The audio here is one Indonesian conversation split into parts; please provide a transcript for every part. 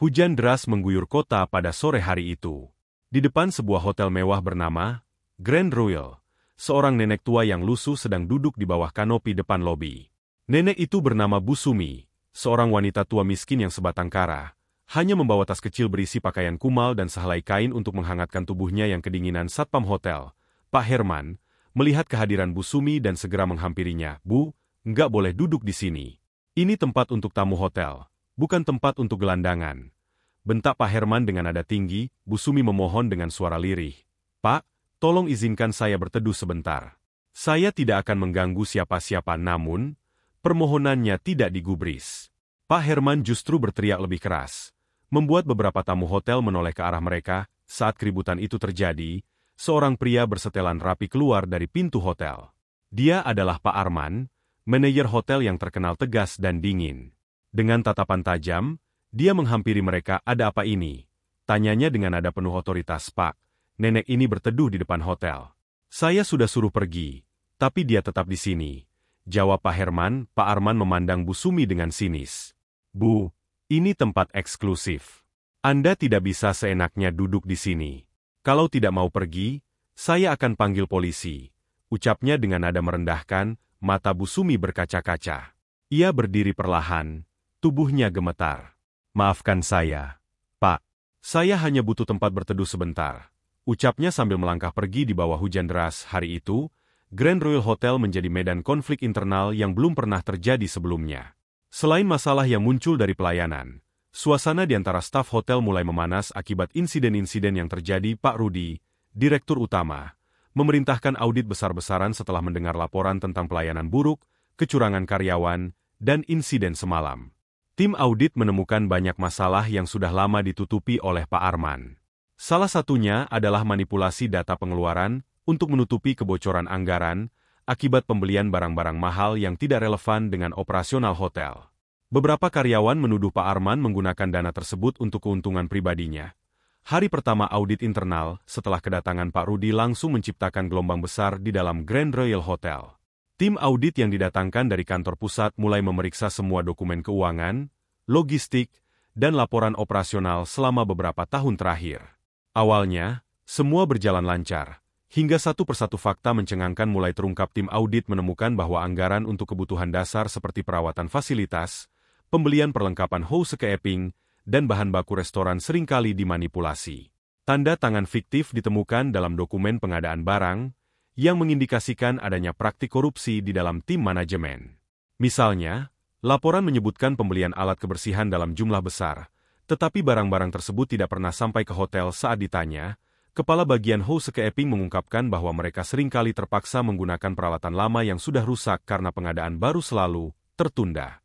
Hujan deras mengguyur kota pada sore hari itu. Di depan sebuah hotel mewah bernama Grand Royal, seorang nenek tua yang lusuh sedang duduk di bawah kanopi depan lobi. Nenek itu bernama Bu Sumi, seorang wanita tua miskin yang sebatang kara, hanya membawa tas kecil berisi pakaian kumal dan sehelai kain untuk menghangatkan tubuhnya yang kedinginan. Satpam hotel, Pak Herman, melihat kehadiran Bu Sumi dan segera menghampirinya. "Bu, nggak boleh duduk di sini. Ini tempat untuk tamu hotel, bukan tempat untuk gelandangan," bentak Pak Herman dengan nada tinggi. Bu Sumi memohon dengan suara lirih. "Pak, tolong izinkan saya berteduh sebentar. Saya tidak akan mengganggu siapa-siapa." Namun, permohonannya tidak digubris. Pak Herman justru berteriak lebih keras, membuat beberapa tamu hotel menoleh ke arah mereka. Saat keributan itu terjadi, seorang pria bersetelan rapi keluar dari pintu hotel. Dia adalah Pak Arman, manajer hotel yang terkenal tegas dan dingin. Dengan tatapan tajam, dia menghampiri mereka. "Ada apa ini?" tanyanya dengan nada penuh otoritas. "Pak, nenek ini berteduh di depan hotel. Saya sudah suruh pergi, tapi dia tetap di sini," jawab Pak Herman. Pak Arman memandang Bu Sumi dengan sinis. "Bu, ini tempat eksklusif. Anda tidak bisa seenaknya duduk di sini. Kalau tidak mau pergi, saya akan panggil polisi," ucapnya dengan nada merendahkan. Mata Bu Sumi berkaca-kaca. Ia berdiri perlahan, tubuhnya gemetar. "Maafkan saya, Pak. Saya hanya butuh tempat berteduh sebentar," ucapnya sambil melangkah pergi di bawah hujan deras. Hari itu, Grand Royal Hotel menjadi medan konflik internal yang belum pernah terjadi sebelumnya. Selain masalah yang muncul dari pelayanan, suasana di antara staf hotel mulai memanas akibat insiden-insiden yang terjadi. Pak Rudi, direktur utama, memerintahkan audit besar-besaran setelah mendengar laporan tentang pelayanan buruk, kecurangan karyawan, dan insiden semalam. Tim audit menemukan banyak masalah yang sudah lama ditutupi oleh Pak Arman. Salah satunya adalah manipulasi data pengeluaran untuk menutupi kebocoran anggaran akibat pembelian barang-barang mahal yang tidak relevan dengan operasional hotel. Beberapa karyawan menuduh Pak Arman menggunakan dana tersebut untuk keuntungan pribadinya. Hari pertama audit internal, setelah kedatangan Pak Rudi langsung menciptakan gelombang besar di dalam Grand Royal Hotel. Tim audit yang didatangkan dari kantor pusat mulai memeriksa semua dokumen keuangan, logistik, dan laporan operasional selama beberapa tahun terakhir. Awalnya, semua berjalan lancar, hingga satu persatu fakta mencengangkan mulai terungkap. Tim audit menemukan bahwa anggaran untuk kebutuhan dasar seperti perawatan fasilitas, pembelian perlengkapan housekeeping, dan bahan baku restoran seringkali dimanipulasi. Tanda tangan fiktif ditemukan dalam dokumen pengadaan barang, yang mengindikasikan adanya praktik korupsi di dalam tim manajemen. Misalnya, laporan menyebutkan pembelian alat kebersihan dalam jumlah besar, tetapi barang-barang tersebut tidak pernah sampai ke hotel. Saat ditanya, kepala bagian housekeeping mengungkapkan bahwa mereka seringkali terpaksa menggunakan peralatan lama yang sudah rusak karena pengadaan baru selalu tertunda.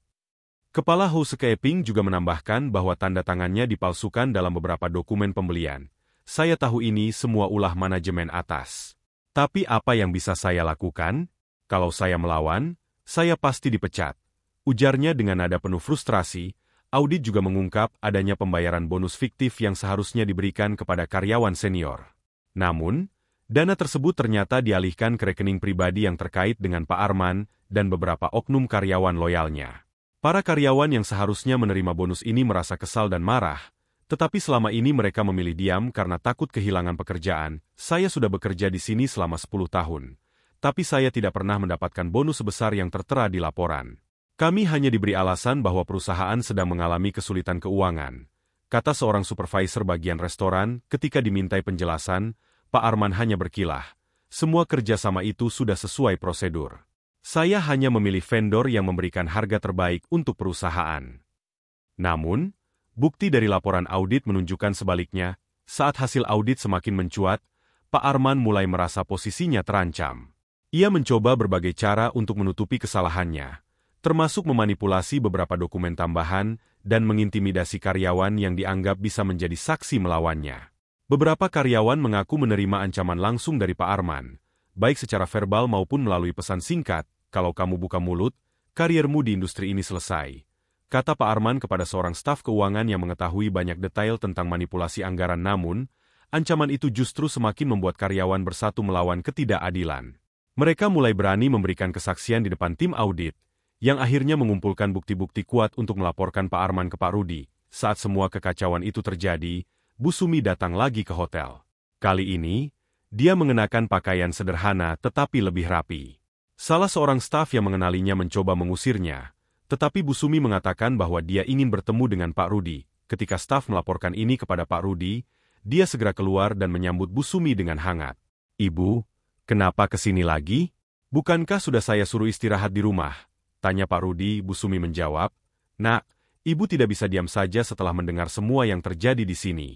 Kepala housekeeping juga menambahkan bahwa tanda tangannya dipalsukan dalam beberapa dokumen pembelian. "Saya tahu ini semua ulah manajemen atas. Tapi apa yang bisa saya lakukan? Kalau saya melawan, saya pasti dipecat," ujarnya dengan nada penuh frustrasi. Audit juga mengungkap adanya pembayaran bonus fiktif yang seharusnya diberikan kepada karyawan senior. Namun, dana tersebut ternyata dialihkan ke rekening pribadi yang terkait dengan Pak Arman dan beberapa oknum karyawan loyalnya. Para karyawan yang seharusnya menerima bonus ini merasa kesal dan marah, tetapi selama ini mereka memilih diam karena takut kehilangan pekerjaan. "Saya sudah bekerja di sini selama 10 tahun, tapi saya tidak pernah mendapatkan bonus sebesar yang tertera di laporan. Kami hanya diberi alasan bahwa perusahaan sedang mengalami kesulitan keuangan," kata seorang supervisor bagian restoran. Ketika dimintai penjelasan, Pak Arman hanya berkilah. "Semua kerjasama itu sudah sesuai prosedur. Saya hanya memilih vendor yang memberikan harga terbaik untuk perusahaan." Namun, bukti dari laporan audit menunjukkan sebaliknya. Saat hasil audit semakin mencuat, Pak Arman mulai merasa posisinya terancam. Ia mencoba berbagai cara untuk menutupi kesalahannya, termasuk memanipulasi beberapa dokumen tambahan dan mengintimidasi karyawan yang dianggap bisa menjadi saksi melawannya. Beberapa karyawan mengaku menerima ancaman langsung dari Pak Arman, baik secara verbal maupun melalui pesan singkat. "Kalau kamu buka mulut, kariermu di industri ini selesai," kata Pak Arman kepada seorang staf keuangan yang mengetahui banyak detail tentang manipulasi anggaran. Namun, ancaman itu justru semakin membuat karyawan bersatu melawan ketidakadilan. Mereka mulai berani memberikan kesaksian di depan tim audit, yang akhirnya mengumpulkan bukti-bukti kuat untuk melaporkan Pak Arman ke Pak Rudi. saat semua kekacauan itu terjadi, Bu Sumi datang lagi ke hotel. Kali ini, dia mengenakan pakaian sederhana tetapi lebih rapi. Salah seorang staf yang mengenalinya mencoba mengusirnya, tetapi Bu Sumi mengatakan bahwa dia ingin bertemu dengan Pak Rudi. Ketika staf melaporkan ini kepada Pak Rudi, dia segera keluar dan menyambut Bu Sumi dengan hangat. "Ibu, kenapa kesini lagi? Bukankah sudah saya suruh istirahat di rumah?" tanya Pak Rudi. Bu Sumi menjawab, "Nak, ibu tidak bisa diam saja setelah mendengar semua yang terjadi di sini.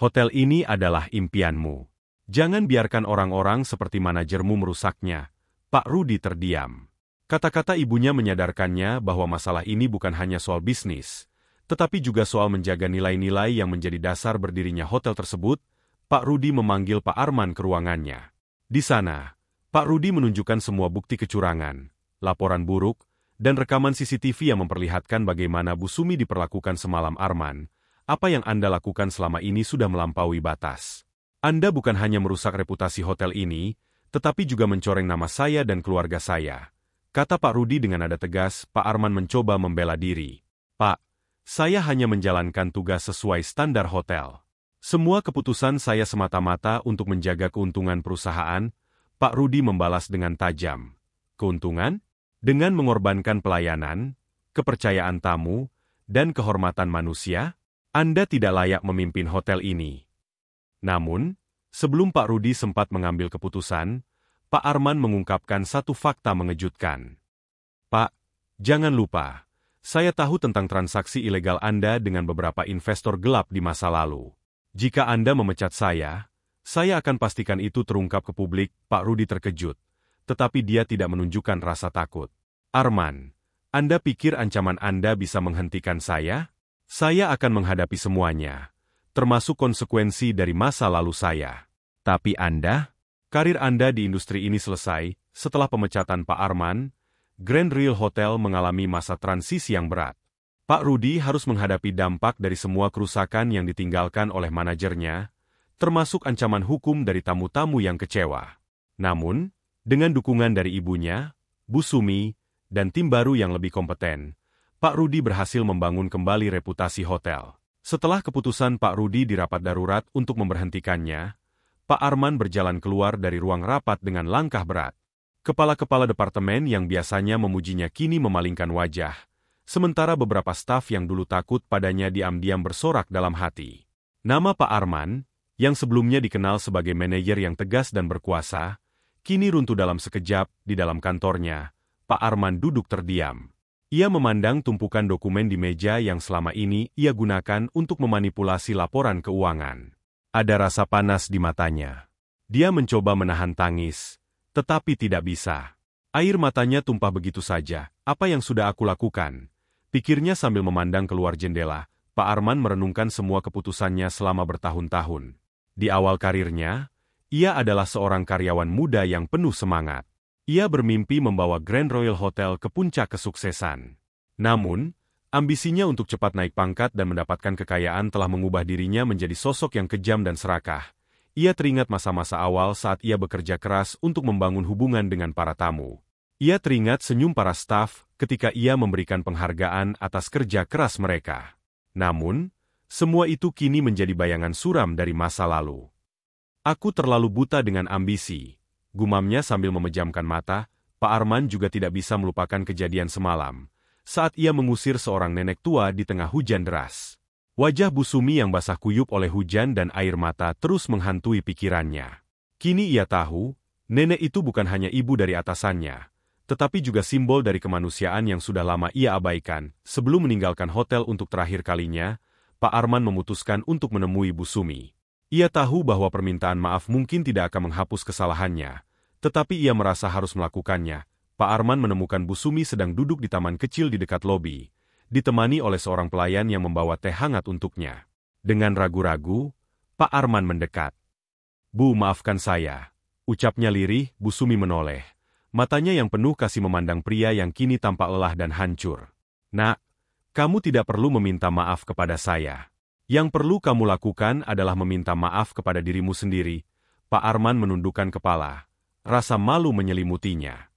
Hotel ini adalah impianmu. Jangan biarkan orang-orang seperti manajermu merusaknya." Pak Rudi terdiam. Kata-kata ibunya menyadarkannya bahwa masalah ini bukan hanya soal bisnis, tetapi juga soal menjaga nilai-nilai yang menjadi dasar berdirinya hotel tersebut. Pak Rudi memanggil Pak Arman ke ruangannya. Di sana, Pak Rudi menunjukkan semua bukti kecurangan, laporan buruk, dan rekaman CCTV yang memperlihatkan bagaimana Bu Sumi diperlakukan semalam. "Arman, apa yang Anda lakukan selama ini sudah melampaui batas. Anda bukan hanya merusak reputasi hotel ini, tetapi juga mencoreng nama saya dan keluarga saya," kata Pak Rudi dengan nada tegas. Pak Arman mencoba membela diri. "Pak, saya hanya menjalankan tugas sesuai standar hotel. Semua keputusan saya semata-mata untuk menjaga keuntungan perusahaan." Pak Rudi membalas dengan tajam. "Keuntungan? Dengan mengorbankan pelayanan, kepercayaan tamu, dan kehormatan manusia? Anda tidak layak memimpin hotel ini." Namun, sebelum Pak Rudi sempat mengambil keputusan, Pak Arman mengungkapkan satu fakta mengejutkan. "Pak, jangan lupa, saya tahu tentang transaksi ilegal Anda dengan beberapa investor gelap di masa lalu. Jika Anda memecat saya akan pastikan itu terungkap ke publik." Pak Rudi terkejut, tetapi dia tidak menunjukkan rasa takut. "Arman, Anda pikir ancaman Anda bisa menghentikan saya? Saya akan menghadapi semuanya, termasuk konsekuensi dari masa lalu saya. Tapi Anda? Karir Anda di industri ini selesai setelah pemecatan Pak Arman. Grand Royal Hotel mengalami masa transisi yang berat. Pak Rudi harus menghadapi dampak dari semua kerusakan yang ditinggalkan oleh manajernya, termasuk ancaman hukum dari tamu-tamu yang kecewa. Namun, dengan dukungan dari ibunya, Bu Sumi, dan tim baru yang lebih kompeten, Pak Rudi berhasil membangun kembali reputasi hotel. Setelah keputusan Pak Rudi di rapat darurat untuk memberhentikannya, Pak Arman berjalan keluar dari ruang rapat dengan langkah berat. Kepala-kepala departemen yang biasanya memujinya kini memalingkan wajah, sementara beberapa staf yang dulu takut padanya diam-diam bersorak dalam hati. Nama Pak Arman, yang sebelumnya dikenal sebagai manajer yang tegas dan berkuasa, kini runtuh dalam sekejap. Di dalam kantornya, Pak Arman duduk terdiam. Ia memandang tumpukan dokumen di meja yang selama ini ia gunakan untuk memanipulasi laporan keuangan. Ada rasa panas di matanya. Dia mencoba menahan tangis, tetapi tidak bisa. Air matanya tumpah begitu saja. "Apa yang sudah aku lakukan?" pikirnya sambil memandang keluar jendela. Pak Arman merenungkan semua keputusannya selama bertahun-tahun. Di awal karirnya, ia adalah seorang karyawan muda yang penuh semangat. Ia bermimpi membawa Grand Royal Hotel ke puncak kesuksesan. Namun, ambisinya untuk cepat naik pangkat dan mendapatkan kekayaan telah mengubah dirinya menjadi sosok yang kejam dan serakah. Ia teringat masa-masa awal saat ia bekerja keras untuk membangun hubungan dengan para tamu. Ia teringat senyum para staf ketika ia memberikan penghargaan atas kerja keras mereka. Namun, semua itu kini menjadi bayangan suram dari masa lalu. "Aku terlalu buta dengan ambisi," gumamnya sambil memejamkan mata. Pak Arman juga tidak bisa melupakan kejadian semalam, saat ia mengusir seorang nenek tua di tengah hujan deras. Wajah Bu Sumi yang basah kuyup oleh hujan dan air mata terus menghantui pikirannya. Kini ia tahu, nenek itu bukan hanya ibu dari atasannya, tetapi juga simbol dari kemanusiaan yang sudah lama ia abaikan. Sebelum meninggalkan hotel untuk terakhir kalinya, Pak Arman memutuskan untuk menemui Bu Sumi. Ia tahu bahwa permintaan maaf mungkin tidak akan menghapus kesalahannya, tetapi ia merasa harus melakukannya. Pak Arman menemukan Bu Sumi sedang duduk di taman kecil di dekat lobi, ditemani oleh seorang pelayan yang membawa teh hangat untuknya. Dengan ragu-ragu, Pak Arman mendekat. "Bu, maafkan saya," ucapnya lirih. Bu Sumi menoleh. Matanya yang penuh kasih memandang pria yang kini tampak lelah dan hancur. "Nak, kamu tidak perlu meminta maaf kepada saya. Yang perlu kamu lakukan adalah meminta maaf kepada dirimu sendiri." Pak Arman menundukkan kepala. Rasa malu menyelimutinya.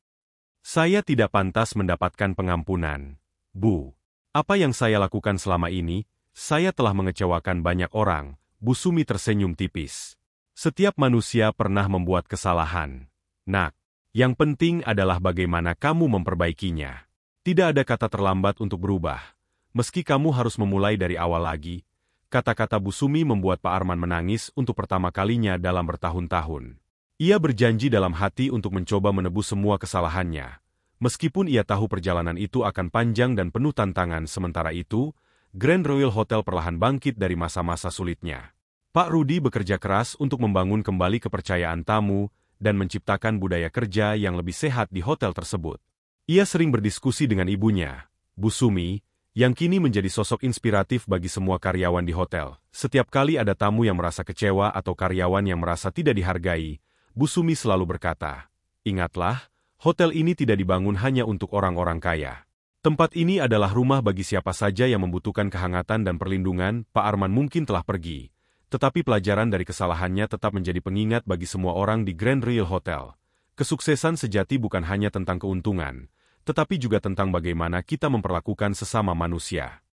"Saya tidak pantas mendapatkan pengampunan, Bu. Apa yang saya lakukan selama ini, Saya telah mengecewakan banyak orang, Bu Sumi tersenyum tipis. Setiap manusia pernah membuat kesalahan. Nak, yang penting adalah bagaimana kamu memperbaikinya. Tidak ada kata terlambat untuk berubah. Meski kamu harus memulai dari awal lagi, kata-kata Bu Sumi membuat Pak Arman menangis untuk pertama kalinya dalam bertahun-tahun. Ia berjanji dalam hati untuk mencoba menebus semua kesalahannya. Meskipun ia tahu perjalanan itu akan panjang dan penuh tantangan, sementara itu, Grand Royal Hotel perlahan bangkit dari masa-masa sulitnya. Pak Rudi bekerja keras untuk membangun kembali kepercayaan tamu dan menciptakan budaya kerja yang lebih sehat di hotel tersebut. Ia sering berdiskusi dengan ibunya, Bu Sumi, yang kini menjadi sosok inspiratif bagi semua karyawan di hotel. Setiap kali ada tamu yang merasa kecewa atau karyawan yang merasa tidak dihargai, Bu Sumi selalu berkata, "Ingatlah, hotel ini tidak dibangun hanya untuk orang-orang kaya. Tempat ini adalah rumah bagi siapa saja yang membutuhkan kehangatan dan perlindungan." Pak Arman mungkin telah pergi, tetapi pelajaran dari kesalahannya tetap menjadi pengingat bagi semua orang di Grand Royal Hotel. Kesuksesan sejati bukan hanya tentang keuntungan, tetapi juga tentang bagaimana kita memperlakukan sesama manusia.